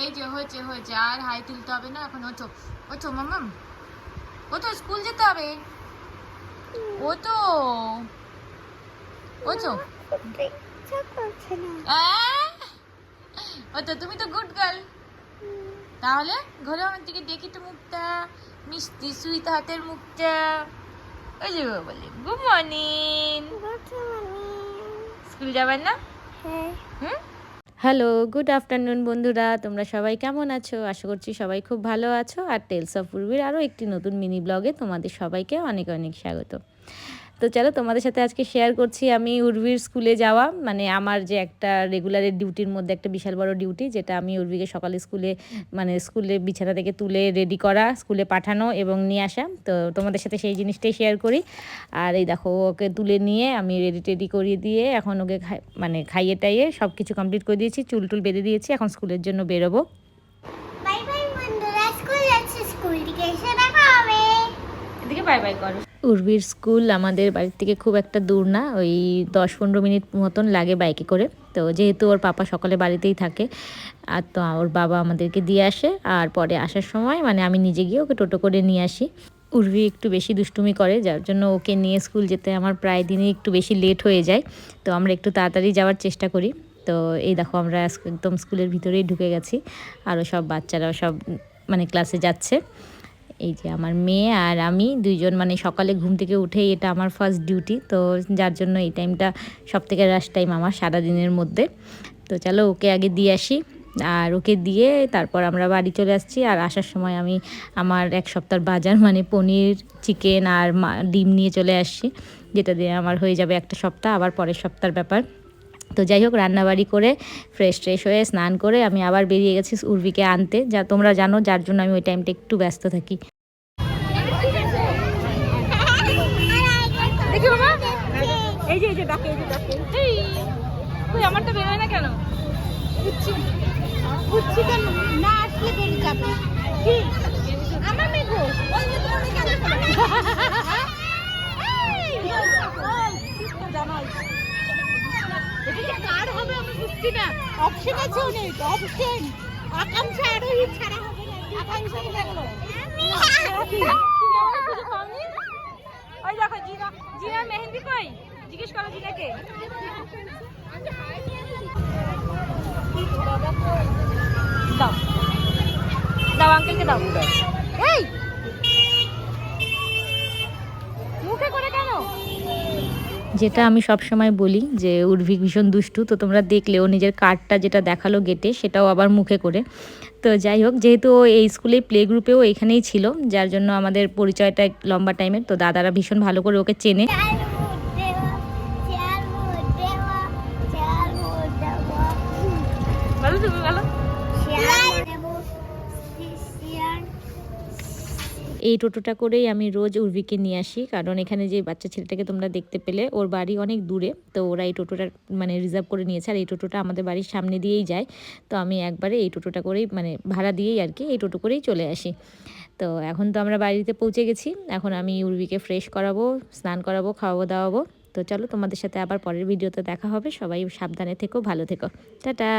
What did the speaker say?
এই যে হয়েছে হয়েছে, আর হাই তুলতে হবে না এখন। ওঠো ওঠো মামাম, ওঠো, স্কুল যেতে হবে। ওঠো ওঠো। ওঠো, তুমি তো গুড গার্ল। তাহলে ঘরে আমার দিকে দেখি তো মুখটা, মিষ্টি সুইট হাতের মুখটা। ওই যে বলে গুড মর্নিং। স্কুল যাবেন না? হুম। হ্যালো, গুড আফটারনুন বন্ধুরা, তোমরা সবাই কেমন আছো? আশা করছি সবাই খুব ভালো আছো। আর টেলস অফ উর্বির আরও একটি নতুন মিনি ব্লগে তোমাদের সবাইকে অনেক অনেক স্বাগত। তো চলো, তোমাদের সাথে আজকে শেয়ার করছি আমি উর্বির স্কুলে যাওয়া, মানে আমার যে একটা রেগুলারের ডিউটির মধ্যে একটা বিশাল বড় ডিউটি, যেটা আমি উর্বিকে সকালে স্কুলে বিছানা থেকে তুলে রেডি করা, স্কুলে পাঠানো এবং নিয়ে আসা। তো তোমাদের সাথে সেই জিনিসটাই শেয়ার করি। আর এই দেখো, ওকে তুলে নিয়ে আমি রেডি করিয়ে দিয়ে এখন ওকে খাইয়ে টাইয়ে সব কিছু কমপ্লিট করে দিয়েছি, চুল টুল বেঁধে দিয়েছি, এখন স্কুলের জন্য বেরোবো। বাই বাই বন্ধুরা, স্কুল যাচ্ছি, স্কুল থেকে এসে দেখা হবে। এদিকে বাই বাই করো। উর্বির স্কুল আমাদের বাড়ির থেকে খুব একটা দূর না, ওই 10-15 মিনিট মতন লাগে বাইকে করে। তো যেহেতু ওর পাপা সকালে বাড়িতেই থাকে, আর তো ওর বাবা আমাদেরকে দিয়ে আসে, আর পরে আসার সময় মানে আমি নিজে গিয়ে ওকে টোটো করে নিয়ে আসি। উর্বি একটু বেশি দুষ্টুমি করে, যার জন্য ওকে নিয়ে স্কুল যেতে আমার প্রায় দিনই একটু বেশি লেট হয়ে যায়। তো আমরা একটু তাড়াতাড়ি যাওয়ার চেষ্টা করি। তো এই দেখো, আমরা একদম স্কুলের ভিতরেই ঢুকে গেছি, আরও সব বাচ্চারাও সব মানে ক্লাসে যাচ্ছে। এই যে আমার মেয়ে আর আমি দুইজন, মানে সকালে ঘুম থেকে উঠেই এটা আমার ফার্স্ট ডিউটি, তো যার জন্য এই টাইমটা সবথেকে রাশ টাইম আমার সারাদিনের মধ্যে। তো চলো ওকে আগে দিয়ে আসি, আর ওকে দিয়ে তারপর আমরা বাড়ি চলে আসছি। আর আসার সময় আমি আমার 1 সপ্তাহের বাজার মানে পনির, চিকেন আর ডিম নিয়ে চলে আসছি, যেটা দিয়ে আমার হয়ে যাবে একটা সপ্তাহ, আবার পরের সপ্তাহের ব্যাপার। তো যাই হোক, রান্নাবাড়ি করে ফ্রেশ হয়ে স্নান করে আমি আবার বেরিয়ে গেছি উর্বিকে আনতে, যা তোমরা জানো, যার জন্য আমি ওই টাইমটা একটু ব্যস্ত থাকি। দেখি বাবা, এই যে ডাকে, তুই আমার তো বেরোয় না কেন? বুঝছি কেন না, আসলে বেরিয়ে যাবে কি আমার মেয়ে গো। কার হবে আমি বুঝছি না, অপশন আছে অনেক, অপশন আকাঙ্ক্ষা আরোহী ছাড়া হবে না, আকাঙ্ক্ষাই লাগলো। ওই দেখো জিনা মেহেন্দি কই, জিজ্ঞেস করো জিনাকে। দাও দাও, আঙ্কেলকে দাও। এই মুখে করে কেন? যেটা আমি সব সময় বলি যে উর্বি ভীষণ দুষ্টু, তো তোমরা দেখলে ও নিজের কার্ডটা যেটা দেখালো গেটে, সেটাও আবার মুখে করে। তো যাই হোক, যেহেতু ও এই স্কুলে প্লে গ্রুপেও এখানেই ছিল, যার জন্য আমাদের পরিচয়টা লম্বা টাইমের, তো দাদারা ভীষণ ভালো করে ওকে চেনে। এই টোটোটা করেই আমি রোজ উর্বিকে নিয়ে আসি, কারণ এখানে যে বাচ্চা ছেলেটাকে তোমরা দেখতে পেলে, ওর বাড়ি অনেক দূরে, তো ওরা এই টোটোটা মানে রিজার্ভ করে নিয়েছে। আর এই টোটোটা আমাদের বাড়ির সামনে দিয়েই যায়, তো আমি একবারে এই টোটোটা করেই মানে ভাড়া দিয়েই আর কি এই টোটো করেই চলে আসি। তো এখন তো আমরা বাড়িতে পৌঁছে গেছি, এখন আমি উর্বিকে ফ্রেশ করাবো, স্নান করাবো, খাওয়াবো দাওয়াবো। তো চলো, তোমাদের সাথে আবার পরের ভিডিওতে দেখা হবে। সবাই সাবধানে থেকো, ভালো থেকো, টাটা।